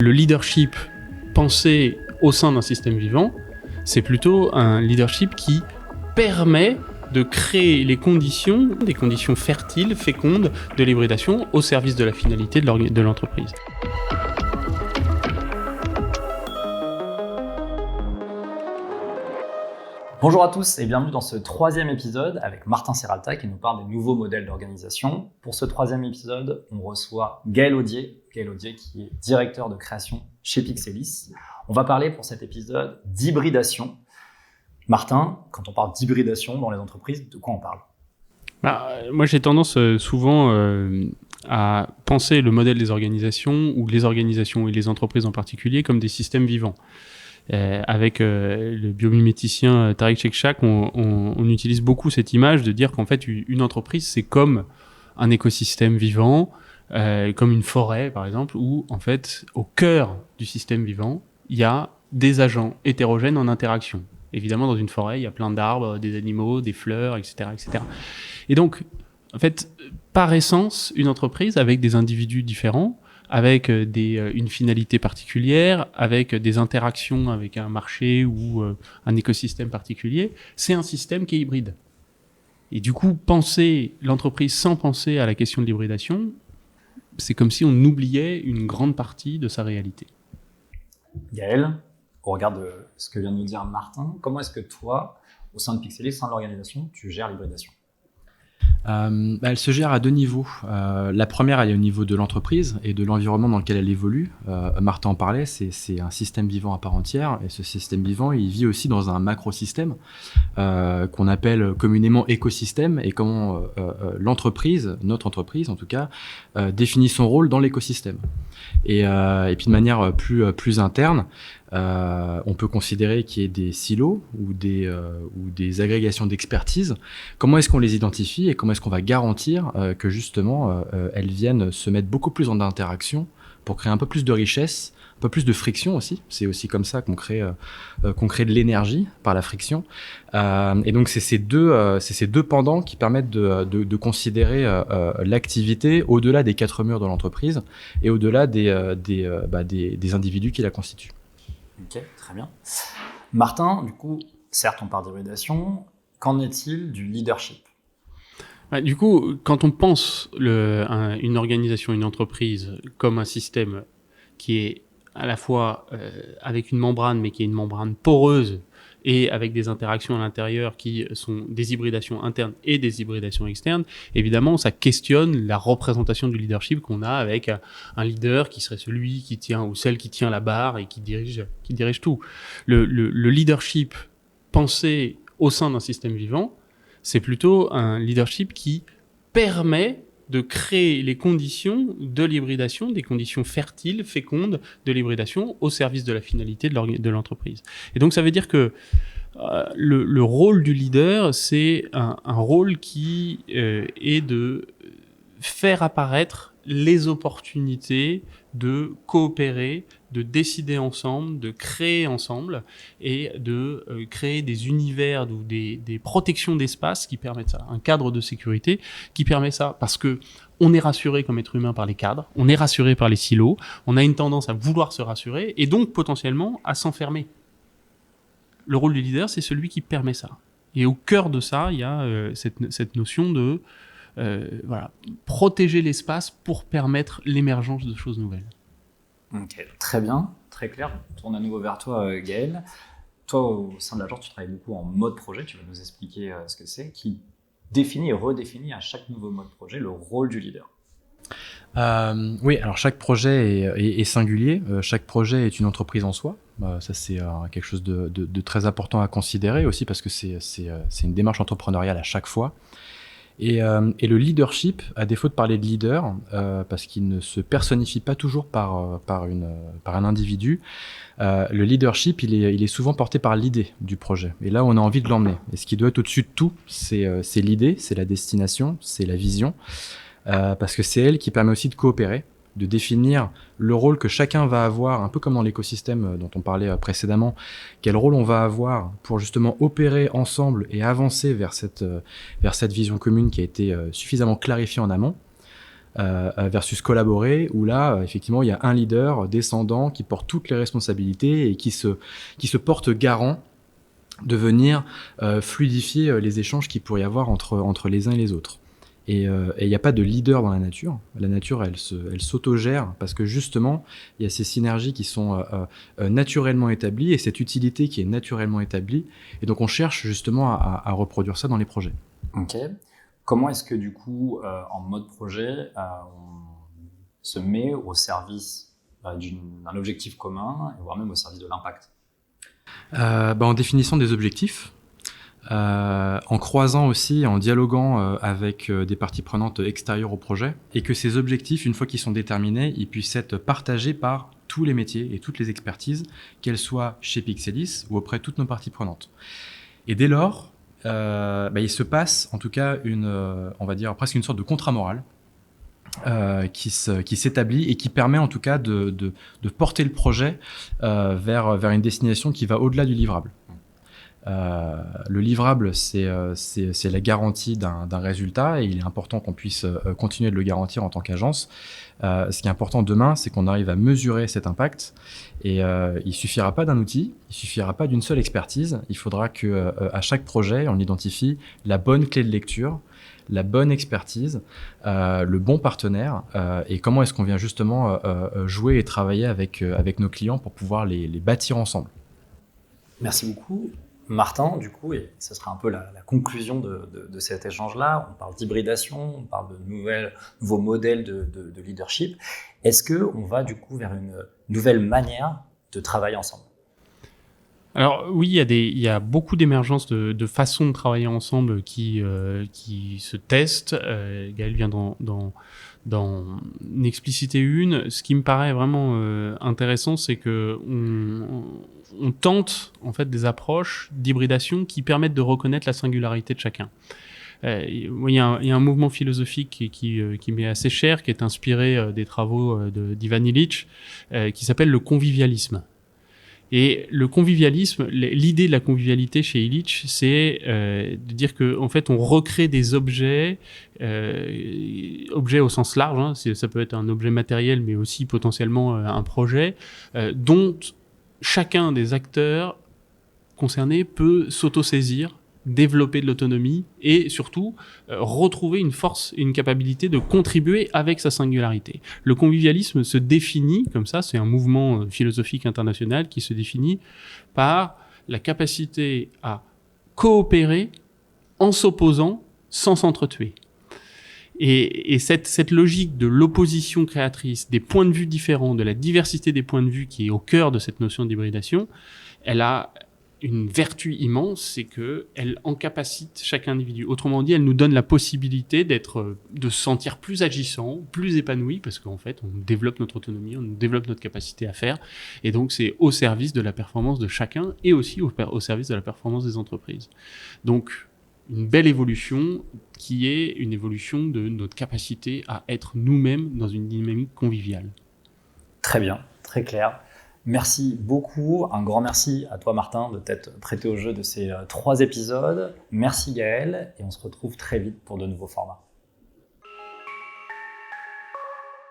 Le leadership pensé au sein d'un système vivant, c'est plutôt un leadership qui permet de créer des conditions fertiles, fécondes de l'hybridation au service de la finalité de l'entreprise. Bonjour à tous et bienvenue dans ce troisième épisode avec Martin Serralta qui nous parle des nouveaux modèles d'organisation. Pour ce troisième épisode, on reçoit Gaël Audier qui est directeur de création chez Pixelis. On va parler pour cet épisode d'hybridation. Martin, quand on parle d'hybridation dans les entreprises, de quoi on parle ? Moi j'ai tendance souvent à penser le modèle des organisations ou les organisations et les entreprises en particulier comme des systèmes vivants. Avec le biomiméticien Tariq Shekshak, on utilise beaucoup cette image de dire qu'en fait une entreprise c'est comme un écosystème vivant, comme une forêt par exemple, où en fait au cœur du système vivant il y a des agents hétérogènes en interaction. Évidemment dans une forêt il y a plein d'arbres, des animaux, des fleurs, etc., etc. Et donc en fait par essence une entreprise avec des individus différents, avec une finalité particulière, avec des interactions avec un marché ou un écosystème particulier, c'est un système qui est hybride. Et du coup, penser l'entreprise sans penser à la question de l'hybridation, c'est comme si on oubliait une grande partie de sa réalité. Gaël, au regard de ce que vient de nous dire Martin, comment est-ce que toi, au sein de Pixelis, au sein de l'organisation, tu gères l'hybridation ? Elle se gère à deux niveaux. La première, elle est au niveau de l'entreprise et de l'environnement dans lequel elle évolue. Martin en parlait, c'est un système vivant à part entière. Et ce système vivant, il vit aussi dans un macrosystème qu'on appelle communément écosystème. Et comment l'entreprise, notre entreprise en tout cas, définit son rôle dans l'écosystème. Et puis de manière plus interne, on peut considérer qu'il y ait des silos ou des agrégations d'expertise. Comment est-ce qu'on les identifie et comment est-ce qu'on va garantir que justement elles viennent se mettre beaucoup plus en interaction pour créer un peu plus de richesse, un peu plus de friction aussi. C'est aussi comme ça qu'on crée de l'énergie par la friction. Et donc c'est ces deux pendants qui permettent de considérer l'activité au-delà des quatre murs de l'entreprise et au-delà des individus qui la constituent. Ok, très bien. Martin, du coup, certes on parle d'hybridation, qu'en est-il du leadership ? Du coup, quand on pense une organisation, une entreprise comme un système qui est à la fois avec une membrane, mais qui est une membrane poreuse et avec des interactions à l'intérieur qui sont des hybridations internes et des hybridations externes, évidemment, ça questionne la représentation du leadership qu'on a avec un leader qui serait celui qui tient ou celle qui tient la barre et qui dirige tout. Le leadership pensé au sein d'un système vivant, c'est plutôt un leadership qui permet de créer les conditions de l'hybridation, des conditions fertiles, fécondes de l'hybridation au service de la finalité de l'entreprise. Et donc ça veut dire que le rôle du leader, c'est un rôle qui est de faire apparaître les opportunités de coopérer, de décider ensemble, de créer ensemble et de créer des univers ou des protections d'espace qui permettent ça, un cadre de sécurité qui permet ça, parce que on est rassuré comme être humain par les cadres, on est rassuré par les silos, on a une tendance à vouloir se rassurer et donc potentiellement à s'enfermer. Le rôle du leader, c'est celui qui permet ça. Et au cœur de ça, il y a cette notion de protéger l'espace pour permettre l'émergence de choses nouvelles. Ok, très bien, très clair. Je tourne à nouveau vers toi, Gaël. Toi, au sein de l'agence, tu travailles beaucoup en mode projet. Tu vas nous expliquer ce que c'est, qui définit et redéfinit à chaque nouveau mode projet le rôle du leader. Oui, alors chaque projet est singulier. Chaque projet est une entreprise en soi. Ça, c'est quelque chose de très important à considérer aussi parce que c'est une démarche entrepreneuriale à chaque fois. Et le leadership, à défaut de parler de leader, parce qu'il ne se personnifie pas toujours par un individu, le leadership, il est souvent porté par l'idée du projet. Et là, on a envie de l'emmener. Et ce qui doit être au-dessus de tout, c'est l'idée, c'est la destination, c'est la vision, parce que c'est elle qui permet aussi de coopérer, de définir le rôle que chacun va avoir, un peu comme dans l'écosystème dont on parlait précédemment, quel rôle on va avoir pour justement opérer ensemble et avancer vers cette vision commune qui a été suffisamment clarifiée en amont. versus collaborer, où là, effectivement, il y a un leader descendant qui porte toutes les responsabilités et qui se porte garant de venir fluidifier les échanges qu'il pourrait y avoir entre les uns et les autres. Et il n'y a pas de leader dans la nature. La nature, elle s'autogère parce que justement, il y a ces synergies qui sont naturellement établies et cette utilité qui est naturellement établie. Et donc, on cherche justement à reproduire ça dans les projets. Ok. Comment est-ce que du coup, en mode projet, on se met au service d'un objectif commun, voire même au service de l'impact? En définissant des objectifs, en croisant aussi, en dialoguant avec des parties prenantes extérieures au projet, et que ces objectifs, une fois qu'ils sont déterminés, ils puissent être partagés par tous les métiers et toutes les expertises, qu'elles soient chez Pixelis ou auprès de toutes nos parties prenantes. Et dès lors, il se passe en tout cas on va dire presque une sorte de contrat moral qui s'établit et qui permet en tout cas de porter le projet vers une destination qui va au-delà du livrable. Le livrable, c'est la garantie d'un résultat et il est important qu'on puisse continuer de le garantir en tant qu'agence. Ce qui est important demain, c'est qu'on arrive à mesurer cet impact et il suffira pas d'un outil, il suffira pas d'une seule expertise. Il faudra que à chaque projet, on identifie la bonne clé de lecture, la bonne expertise, le bon partenaire et comment est-ce qu'on vient justement jouer et travailler avec nos clients pour pouvoir les bâtir ensemble. Merci beaucoup. Martin, du coup, et ce sera un peu la conclusion de cet échange-là, on parle d'hybridation, on parle de nouveaux modèles de leadership. Est-ce qu'on va du coup vers une nouvelle manière de travailler ensemble? Alors oui, il y a beaucoup d'émergences de façons de travailler ensemble qui se testent. Gaël vient d'en expliciter une. Ce qui me paraît vraiment intéressant, c'est que on tente en fait des approches d'hybridation qui permettent de reconnaître la singularité de chacun. Il y a un mouvement philosophique qui m'est assez cher, qui est inspiré des travaux d'Ivan Illich, qui s'appelle le convivialisme. Et le convivialisme, l'idée de la convivialité chez Illich, c'est de dire que en fait on recrée des objets au sens large, hein, ça peut être un objet matériel mais aussi potentiellement un projet dont chacun des acteurs concernés peut s'autosaisir, développer de l'autonomie et surtout retrouver une force, une capacité de contribuer avec sa singularité. Le convivialisme se définit comme ça, c'est un mouvement philosophique international qui se définit par la capacité à coopérer en s'opposant sans s'entretuer. Et cette logique de l'opposition créatrice, des points de vue différents, de la diversité des points de vue qui est au cœur de cette notion d'hybridation, elle a une vertu immense, c'est qu'elle encapacite chaque individu. Autrement dit, elle nous donne la possibilité de se sentir plus agissant, plus épanoui, parce qu'en fait, on développe notre autonomie, on développe notre capacité à faire, et donc c'est au service de la performance de chacun, et aussi au service de la performance des entreprises. Donc, une belle évolution qui est une évolution de notre capacité à être nous-mêmes dans une dynamique conviviale. Très bien, très clair. Merci beaucoup. Un grand merci à toi, Martin, de t'être prêté au jeu de ces 3 épisodes. Merci Gaël, et on se retrouve très vite pour de nouveaux formats.